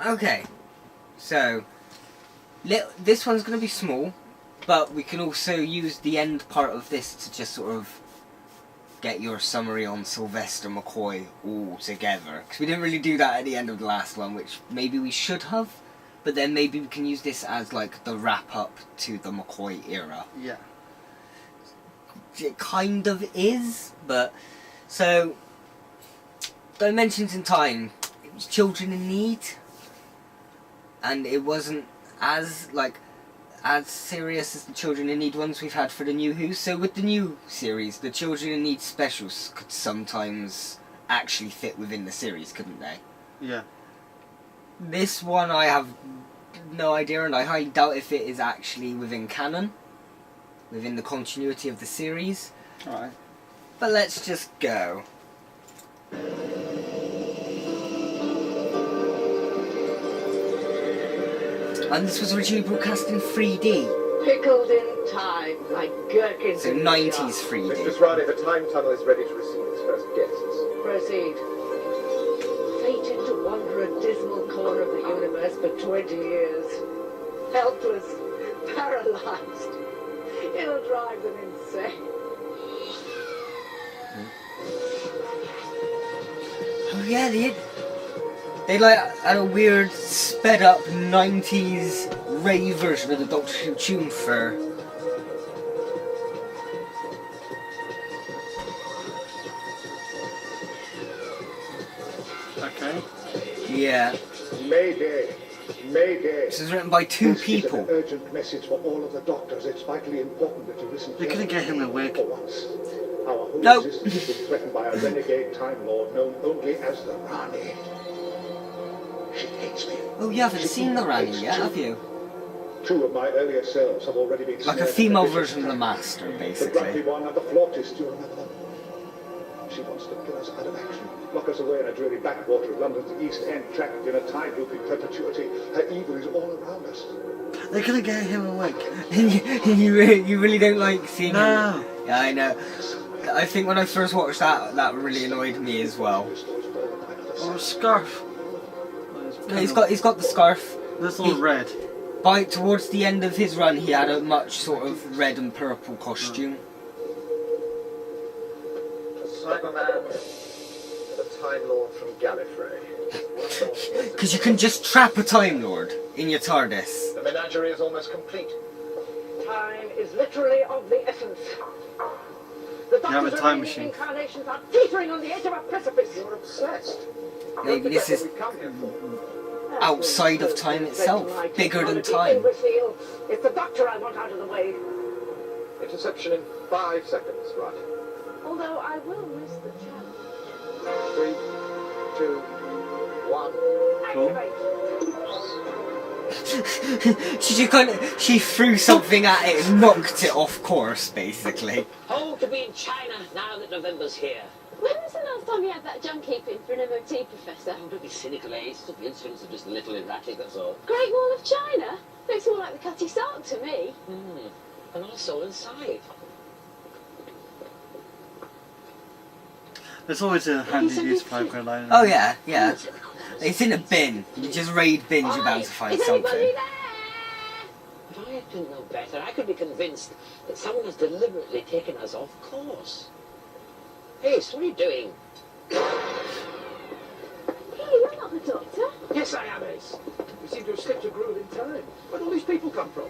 Okay, so this one's going to be small, but we can also use the end part of this to just sort of get your summary on Sylvester McCoy all together. Because we didn't really do that at the end of the last one, which maybe we should have, but then maybe we can use this as like the wrap up to the McCoy era. Yeah. It kind of is, but so Dimensions in Time, it was Children in Need, and it wasn't as serious as the Children in Need ones we've had for the new Who. So with the new series, the Children in Need specials could sometimes actually fit within the series, couldn't they? Yeah. This one I have no idea, and I highly doubt if it is actually within canon, within the continuity of the series. Alright. But let's just go. And this was originally broadcast in 3D. Pickled in time, like gherkins. So 90s 3D. Mr. Riley, the time tunnel is ready to receive its first guests. Proceed. Fated to wander a dismal corner of the universe for 20 years. Helpless, paralyzed. It'll drive them insane. Oh yeah, they like had a weird sped up 90s rave version of the Doctor Who tune for. Okay. Yeah. Mayday. Mayday. This is written by two This people. is an urgent message for all of the doctors. It's vitally important that you listen. They couldn't get him a wig. For once. Our whole Nope. existence has been threatened by a renegade Time Lord known only as the Rani. She hates me. Oh, you haven't seen the Rani yet, have you? Two of my earlier selves have already been Like a snared female in vicious version of the trap. Master, The grumpy basically. one and the flautist, do you remember them? She wants to pull us out of action, lock us away in a dreary backwater of London's East End, trapped in a time loop in perpetuity. Her evil is all around us. They couldn't get him a wig. you really don't like seeing No. him? Yeah, I know. I think when I first watched that really annoyed me as well. Or a scarf. No, he's got the scarf. This all red. Towards the end of his run, he had a much sort of red and purple costume. A Cyberman and a Time Lord from Gallifrey. Because you can just trap a Time Lord in your TARDIS. The menagerie is almost complete. Time is literally of the essence. The You have a doctor's time remaining machine. incarnations are teetering on the edge of a precipice. You're obsessed. Maybe this is What we come here for. outside of time itself, bigger than time. Imbecile. It's the doctor I want out of the way. Interception in 5 seconds, right? Although I will risk the challenge. 3, 2, 1. Cool. Activate. She threw something at it and knocked it off course, basically. Home to be in China now that November's here. When was the last time you had that junk keeping for an MOT, Professor? Oh, don't be cynical, eh? It's just the instruments are just a little erratic, that's all. Great Wall of China? Looks more like the Cutty Sark to me. And also inside. There's always a handy use pipe line. Oh yeah, yeah. It's in a bin. You just raid bins, you're bound to find Is anybody something. there? If I had to know better, I could be convinced that someone has deliberately taken us off course. Ace, what are you doing? Hey, you're not the doctor. Yes, I am, Ace. We seem to have slipped a groove in time. Where do all these people come from?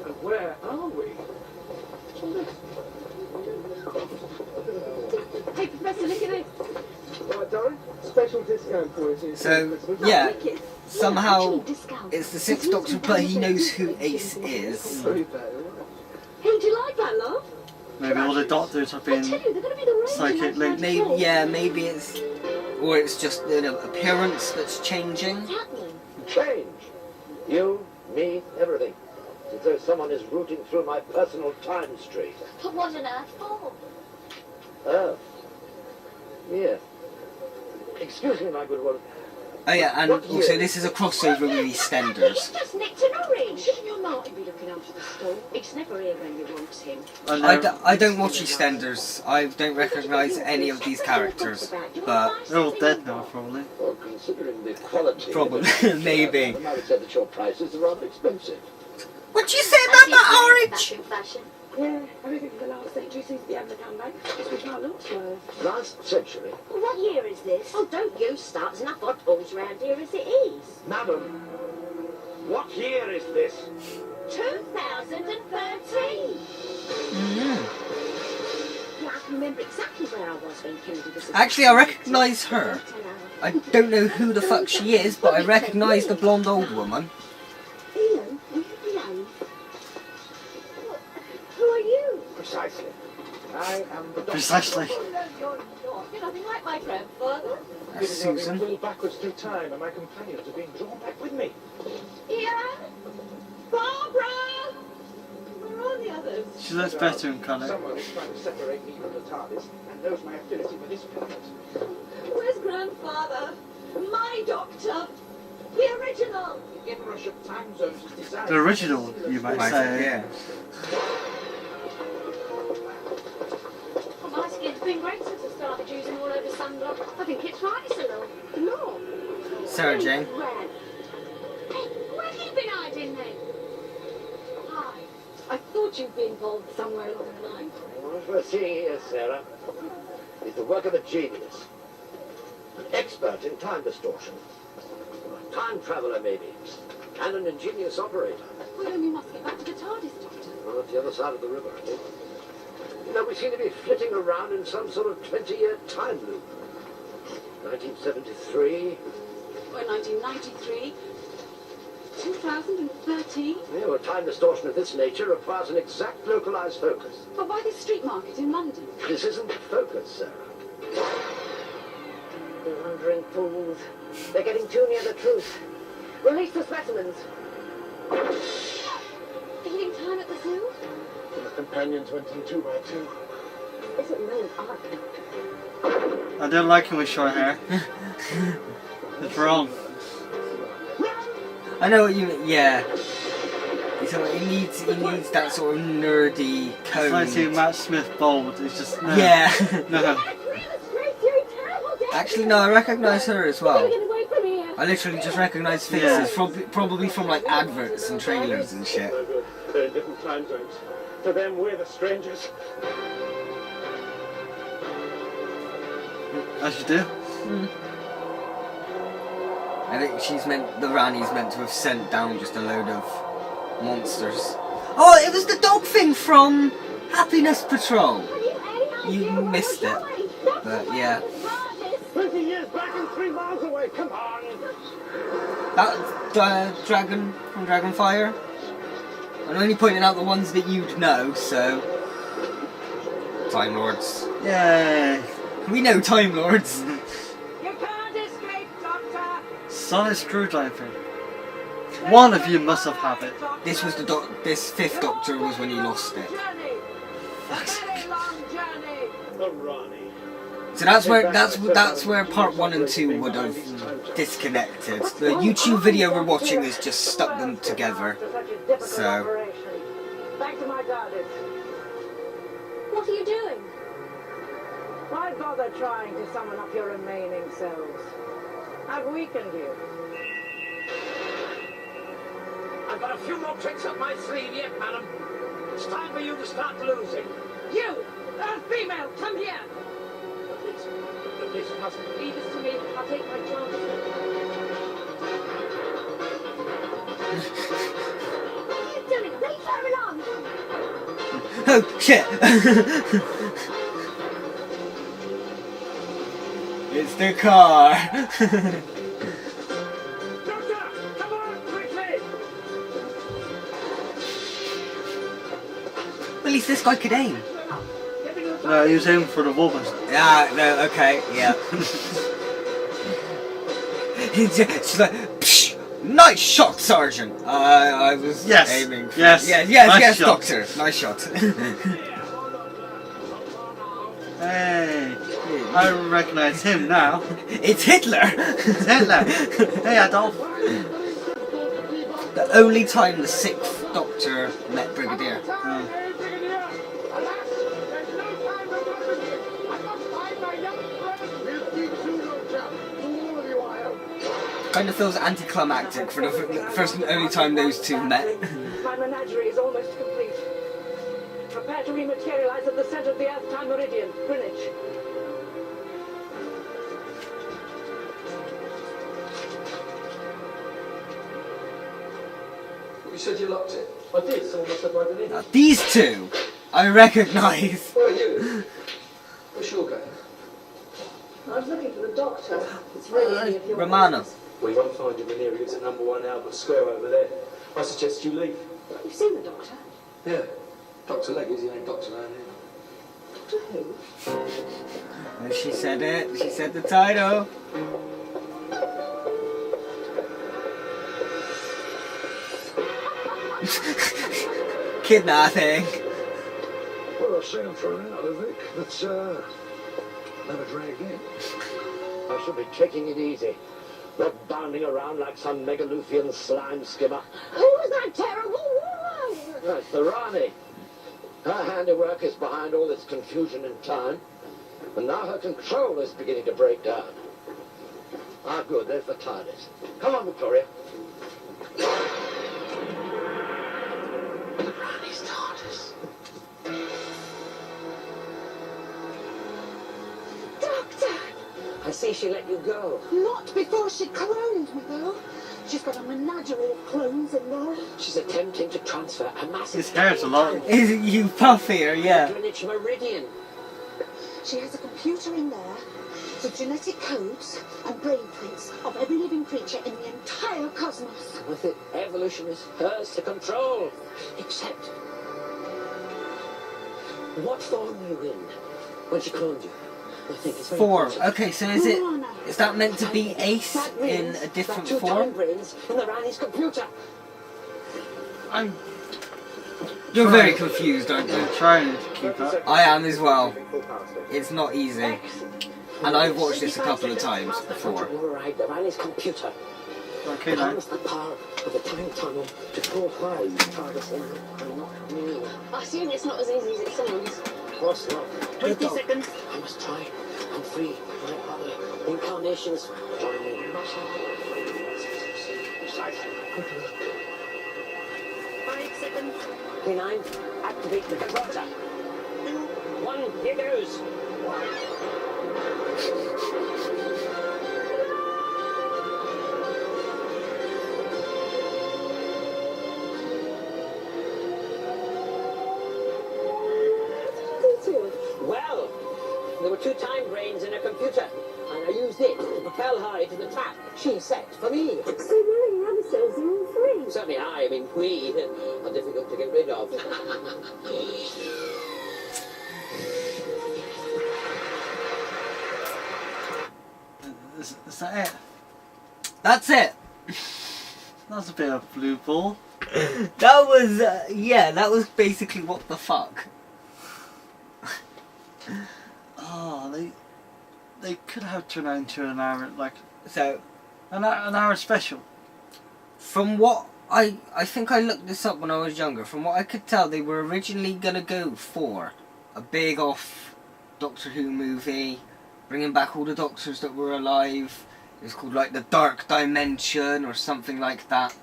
And where are we? What's all this? Hey, Professor, look at this. All right, Darren. Special discount for you. So, yeah, Wicked. somehow Actually, discount. it's the Sixth Doctor, but he knows who Ace is. Very bad. Hey, do you like that, love? Maybe all the doctors have I been tell you, they're going to be the range psychic linked. Maybe, yeah, maybe it's... Or it's just an appearance that's changing. What's happening? Change. You, me, everything. As though someone is rooting through my personal time street. But what on earth for? Oh. Yes. Excuse me, my good one. Oh yeah, and also this is a crossover with EastEnders. He's just nicked an orange. Shouldn't your Martin be looking after the store? He's never here when you want him. I don't watch EastEnders. I don't recognise any of these characters, but They're all dead now, probably. Well, considering the quality... probably, maybe. I might have said that your prices are rather expensive. What'd you say about that orange? Fashion. Yeah, everything from the last century seems to be having a comeback. Just wish my looks were. Last century? Well, what year is this? Oh, don't you start. There's enough oddballs around here as it is. Madam, what year is this? 2013. Mm. Yeah, I can remember exactly where I was when Kennedy was... Actually, I recognise her. I don't know who the fuck she is, but I recognise the blonde old woman. Ian, will you behave? Who are you? Precisely. I am the doctor. Precisely. Oh, no, you're not. You're nothing like my grandfather. That's Susan. Pulled backwards through time, and my companions are being drawn back with me. Ian? Barbara! Where are the others? She looks better in colour. Someone is trying to separate me from the TARDIS and knows my affinity for this planet. Where's grandfather? My doctor! The original! The inrush of time zones is designed. The original, you might say. Yeah. Well, my skin's been great since I started using all over sunblock. I think it's right, it's a law. Sarah Jane. Red. Hey, where have you been hiding then? Hi. I thought you'd be involved somewhere along the line. What we're seeing here, Sarah, is the work of a genius. An expert in time distortion. A time traveller, maybe. And an ingenious operator. Well, then we must get back to the TARDIS, Doctor. Well, at the other side of the river, I think. You know, we seem to be flitting around in some sort of 20-year time loop. 1973. Well, 1993. 2013. Yeah, well, time distortion of this nature requires an exact localized focus. But why the street market in London? This isn't focus, Sarah. The wandering fools. They're getting too near the truth. Release the specimens. Feeding time at the zoo? The companions went in 2 by 2. Isn't known art. I don't like him with short hair. It's wrong. I know what you mean. Yeah. He needs that sort of nerdy cone. It's like seeing Matt Smith bald. It's just no. Yeah. No. Actually, no, I recognise her as well. Get away from here. I literally just recognise faces Yeah. from probably from like adverts and trailers and shit. They're in different time zones. To them, we're the strangers. As you do. I think the Rani's meant to have sent down just a load of monsters. Oh, it was the dog thing from Happiness Patrol. You missed it, but yeah. 20 years back and 3 miles away. Come on. That dragon from Dragonfire. I'm only pointing out the ones that you'd know, so... Time Lords. Yay. We know Time Lords. You can't escape, Doctor. Sonic screwdriver. One of you must have had it. This was this 5th Doctor was when he lost it. Journey. A very long journey. The Rani. So that's where part 1 and 2 would have disconnected. The YouTube video we're watching has just stuck them together. After such a difficult So- operation. Back to my TARDIS. What are you doing? Why bother trying to summon up your remaining cells? I've weakened you. I've got a few more tricks up my sleeve yet, madam. It's time for you to start losing. You, Earth female, come here. The police must Leave this to me. I'll take my chance. What are you doing? Leave her alone. Oh shit! It's the car. Doctor, come on, quickly. At least this guy could aim. No, he was aiming for the woman. Yeah, no, okay, yeah. She's like, psh, nice shot, Sergeant. I was Yes, aiming for... yes, yes, nice yes, shot. Doctor. Nice shot. Hey. Yeah. I recognise him now. It's Hitler! It's Hitler. Hey, Adolf. The only time the 6th Doctor met Brigadier. Kind of feels anticlimactic for the first and only time those two met. My menagerie is almost complete. Prepare to rematerialize at the center of the Earth-time meridian, Greenwich. You said you locked it. I did, someone must have broken in. Now, these two, I recognise. Where are you? Where's your going? I was looking for the doctor. It's really any of your Romano. business. Well, you won't find him in here. He's at number 1 Albert Square over there. I suggest you leave. You've seen the doctor? Yeah. Dr. Leggett's the only doctor around here. Doctor who? And she said it. She said the title. Kidnapping. Well, I've seen him thrown out of it, but never dragged in. I should be taking it easy. Not bounding around like some Megaluthian slime skimmer. Who's that terrible woman? That's the Rani. Her handiwork is behind all this confusion in time. And now her control is beginning to break down. Ah, good, there's the TARDIS. Come on, Victoria. The Rani's TARDIS. Doctor! I see she let you go. Not before she cloned me, though. She's got a menagerie of clones in there. She's attempting to transfer a massive... His hair's a lot. Is it you puffier? Yeah. Greenwich Meridian. She has a computer in there with genetic codes and brain prints of every living creature in the entire cosmos. With it, evolution is hers to control. Except... What form were you in when she cloned you? I think it's very 4. important. Okay, so is that meant to be Ace That in means a different that 2 time form? brains in the Rani's computer. I'm You're very confused, aren't you? trying to keep up. I am as well. It's not easy. And I've watched this a couple of times before. Override the Rani's computer. Okay, now. Harness the power of the time tunnel to co-hide TARDIS and not me. I assume it's not as easy as it sounds. Of course not. 20 seconds. I must try and free my other incarnations. Join me. 5 seconds. K9, activate the converter. 1, here goes. Well, there were 2 time brains in a computer, and I used it to propel her into the trap she set for me. So really, answers are all three. Certainly I mean we, are difficult to get rid of. Is that it? That's it. That's a bit of blue ball. That was, yeah, that was basically what the fuck. Oh, they could have turned out into an hour, like So, an hour special. from what I think I looked this up when I was younger. From what I could tell, they were originally gonna go for a big off Doctor Who movie, bringing back all the Doctors that were alive. It was called like the Dark Dimension or something like that.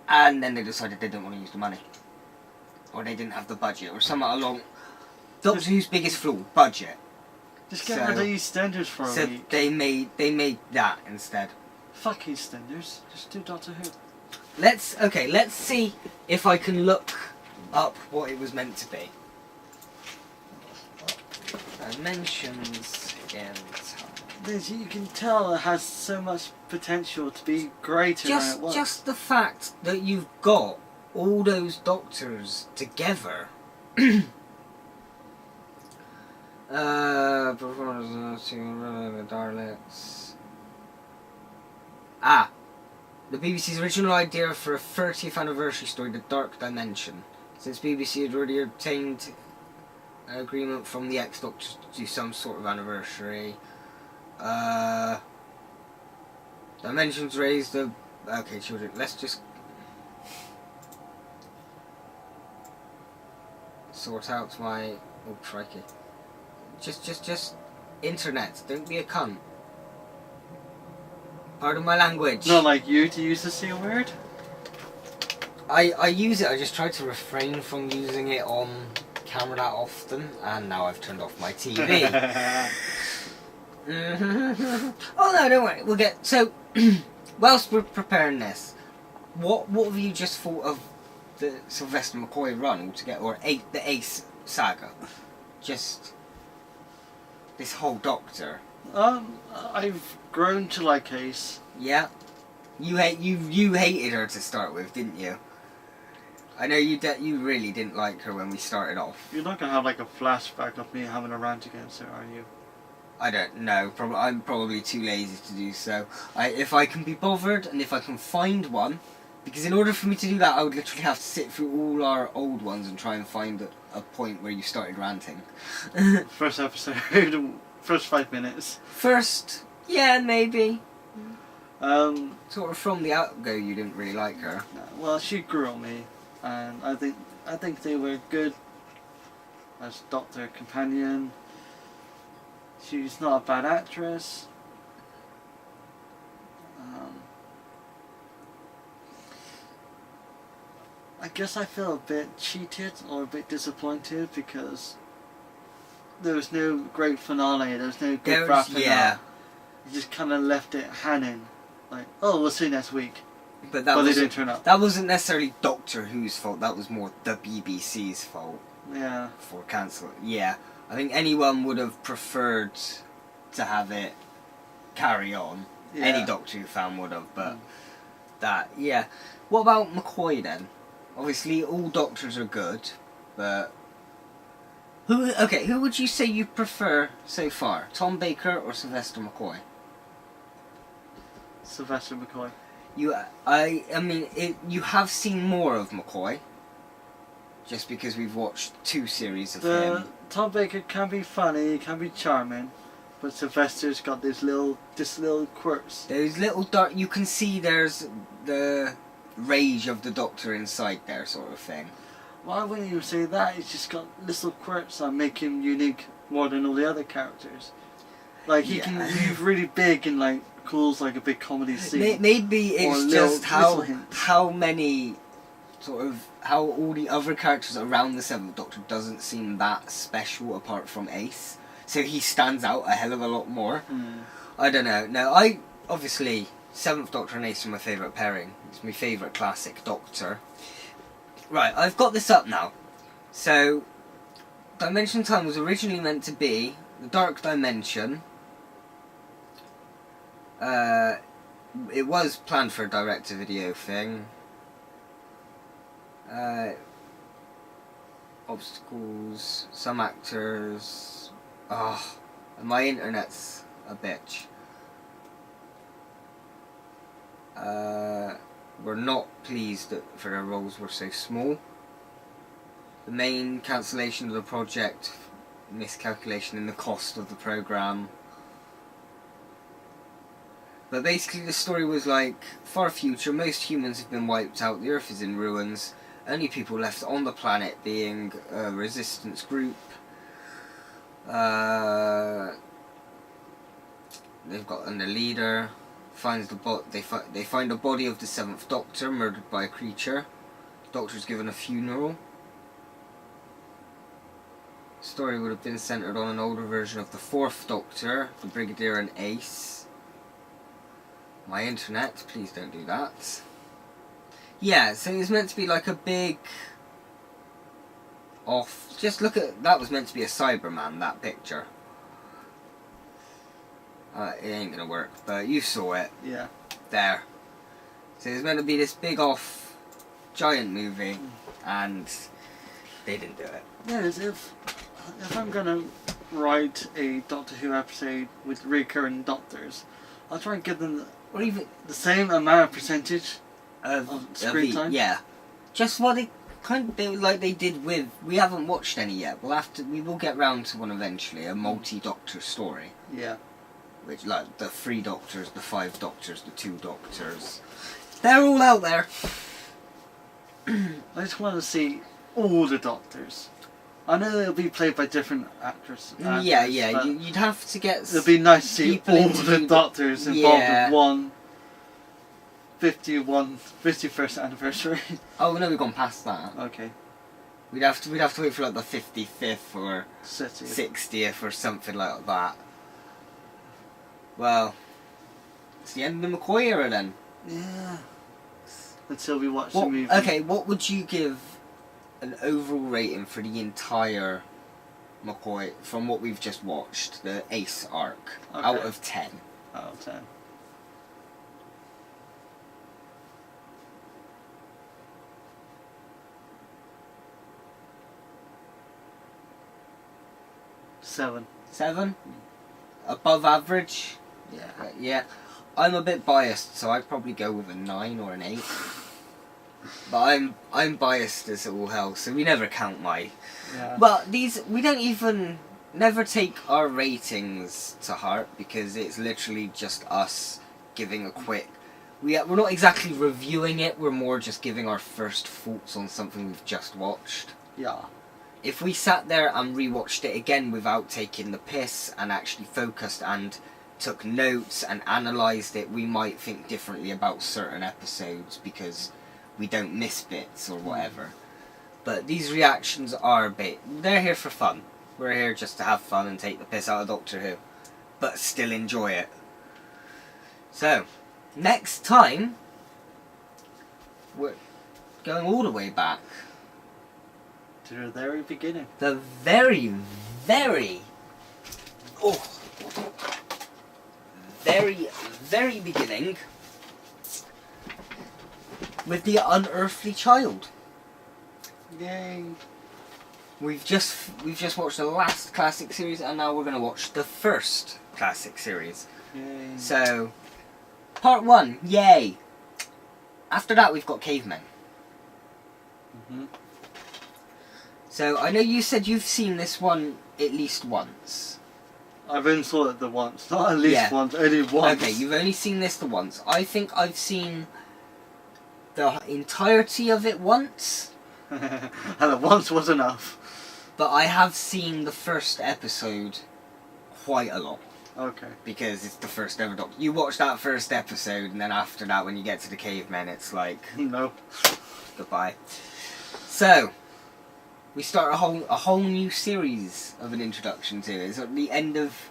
And then they decided they didn't want to use the money, or they didn't have the budget, or something along. Doctor Who's biggest flaw: budget. Just get So- rid of EastEnders for a So week. they made that instead. Fuck EastEnders. Just do Doctor Who. Let's see if I can look up what it was meant to be. Dimensions in time. You can tell it has so much potential to be greater than it was. Just the fact that you've got all those Doctors together. Performance the Daleks. The BBC's original idea for a 30th anniversary story, The Dark Dimension. Since BBC had already obtained an agreement from the ex-Doctor to do some sort of anniversary. Dimensions raised the... Okay, children, let's just... sort out my... Oh, crikey. Just... Internet, don't be a cunt. Pardon my language. Not like you to use the C word. I use it, I just try to refrain from using it on camera that often, and now I've turned off my TV. Oh no, don't worry, we'll get... So, whilst we're preparing this, what have you just thought of the Sylvester McCoy run altogether, or the Ace saga? Just this whole Doctor. I've grown to like Ace. Yeah, you hated her to start with, didn't you? I know you really didn't like her when we started off. You're not gonna have like a flashback of me having a rant against her, are you? I don't know. I'm probably too lazy to do so. If I can be bothered and if I can find one, because in order for me to do that, I would literally have to sit through all our old ones and try and find a point where you started ranting. First episode, first 5 minutes. First, yeah, maybe. Sort of from the out-go, you didn't really like her. Well, she grew on me, and I think they were good as Doctor companion. She's not a bad actress. I guess I feel a bit cheated or a bit disappointed because there was no great finale, there was no good wrapping up. You just kind of left it hanging. Like, oh, we'll see next week. But they didn't turn up. That wasn't necessarily Doctor Who's fault, that was more the BBC's fault. Yeah. For cancel. Yeah. I think anyone would have preferred to have it carry on. Yeah. Any Doctor Who fan would have, but that, yeah. What about McCoy then? Obviously, all Doctors are good, but who would you say you prefer so far? Tom Baker or Sylvester McCoy? Sylvester McCoy. You have seen more of McCoy, just because we've watched 2 series of him. Tom Baker can be funny, can be charming, but Sylvester's got these little quirks. Those little dark. You can see there's the rage of the Doctor inside there, sort of thing. Why wouldn't you say that? He's just got little quirks that make him unique more than all the other characters. Like he can move really big and like cause like a big comedy scene. Maybe it's just how many sort of how all the other characters around the 7th Doctor doesn't seem that special apart from Ace, so he stands out a hell of a lot more. I don't know. No, I obviously 7th Doctor and Ace are my favourite pairing. It's my favourite classic Doctor. Right, I've got this up now. So, Dimension Time was originally meant to be the Dark Dimension. It was planned for a direct-to-video thing. Obstacles, some actors... my internet's a bitch. Were not pleased for their roles were so small. The main cancellation of the project, miscalculation in the cost of the programme. But basically the story was like, far future, most humans have been wiped out, the Earth is in ruins, only people left on the planet being a resistance group. They've got a leader. Finds they find the body of the 7th Doctor murdered by a creature. The Doctor's given a funeral. The story would have been centred on an older version of the 4th Doctor, the Brigadier and Ace. My internet, please don't do that. Yeah, so it was meant to be like a big off. Just look at that, was meant to be a Cyberman, that picture. It ain't gonna work, but you saw it. Yeah. There. So it was meant to be this big off giant movie, and they didn't do it. Yeah, if I'm gonna write a Doctor Who episode with recurring Doctors, I'll try and give them or even the same amount of percentage of screen time. Yeah. Just what like they did with. We haven't watched any yet. We will get round to one eventually. A multi-doctor story. Yeah. Which, like, the 3 doctors, the 5 doctors, the 2 doctors. They're all out there. I just want to see all the doctors. I know they'll be played by different actors. Yeah. You'd have to get. It'd be nice to see all the doctors involved Yeah. in one 51st anniversary. Oh no, we've gone past that. Okay. We'd have to wait for like the 55th or 60th. 60th or something like that. Well, it's the end of the McCoy era then. Yeah. Until we watch the movie. Okay, what would you give an overall rating for the entire McCoy from what we've just watched, the Ace arc, out of 10? Out of 10. Seven. 7? Above average? Yeah. I'm a bit biased, so I'd probably go with a 9 or an 8. But I'm biased as all hell, so we never count my. Yeah. But we don't even never take our ratings to heart because it's literally just us giving a quick. We're not exactly reviewing it. We're more just giving our first thoughts on something we've just watched. Yeah. If we sat there and rewatched it again without taking the piss and actually focused and took notes and analysed it, we might think differently about certain episodes because we don't miss bits or whatever. But these reactions are they're here for fun. We're here just to have fun and take the piss out of Doctor Who, but still enjoy it. So, next time, we're going all the way back. To the very beginning. The very, very, very beginning with the unearthly child. Yay. We've just watched the last classic series and now we're going to watch the first classic series. Yay. So, part 1, yay. After that we've got Cavemen. Mm-hmm. So, I know you said you've seen this one at least once. I've only saw it the once. Not at least once, only once. Okay, you've only seen this the once. I think I've seen the entirety of it once. And the once was enough. But I have seen the first episode quite a lot. Okay. Because it's the first ever Doctor. You watch that first episode and then after that when you get to the Cavemen it's like... No. Goodbye. So... we start a whole new series of an introduction to it. It's at the end of.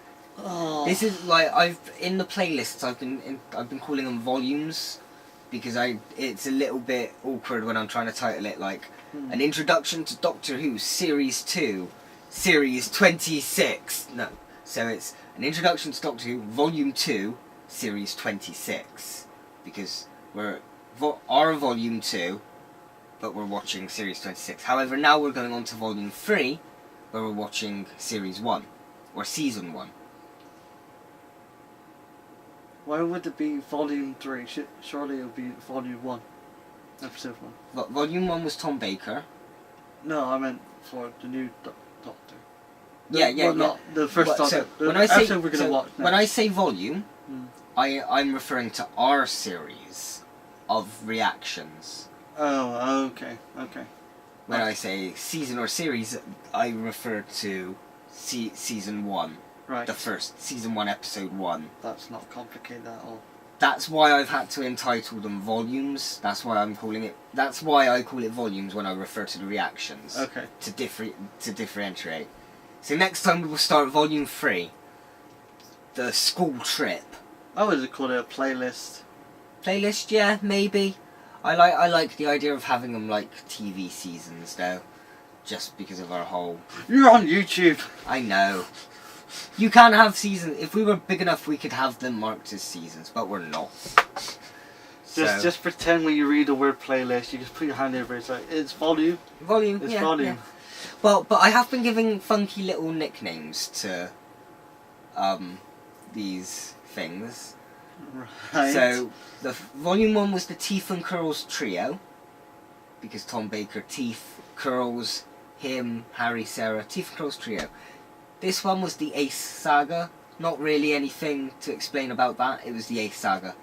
This is like in the playlists I've been calling them volumes, because it's a little bit awkward when I'm trying to title it like an introduction to Doctor Who Series 2, Series 26. No, so it's an introduction to Doctor Who Volume 2, Series 26, because we're our Volume 2. But we're watching Series 26. However, now we're going on to Volume 3, where we're watching Series 1, or Season 1. Why would it be Volume 3? Surely it would be Volume 1, Episode 1. Volume 1 was Tom Baker. No, I meant for the new Doctor. Not the first Doctor. So when I say volume, I'm referring to our series of reactions. Oh, okay. When I say season or series, I refer to season 1. Right. The first, season 1, episode 1. That's not complicated at all. That's why I've had to entitle them volumes. That's why I call it volumes when I refer to the reactions. Okay. To differentiate. So next time we will start Volume 3. The school trip. I would call it a playlist. Playlist, yeah, maybe. I like the idea of having them like TV seasons though, just because of our whole. You're on YouTube. I know. You can have seasons. If we were big enough, we could have them marked as seasons, but we're not. Just pretend when you read the word playlist, you just put your hand over it. It's like it's volume. Volume. It's yeah, volume. Yeah. Well, but I have been giving funky little nicknames to these things. Right. So, the Volume 1 was the Teeth and Curls Trio. because Tom Baker teeth curls him, Harry, Sarah, teeth and curls trio. This one was the Ace Saga. Not really anything to explain about that. It was the Ace Saga.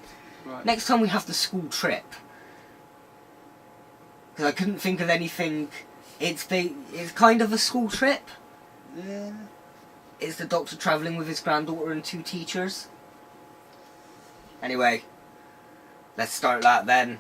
Right. Next time we have the school trip. Because I couldn't think of anything. It's kind of a school trip. Yeah. It's the Doctor travelling with his granddaughter and 2 teachers. Anyway, let's start that then.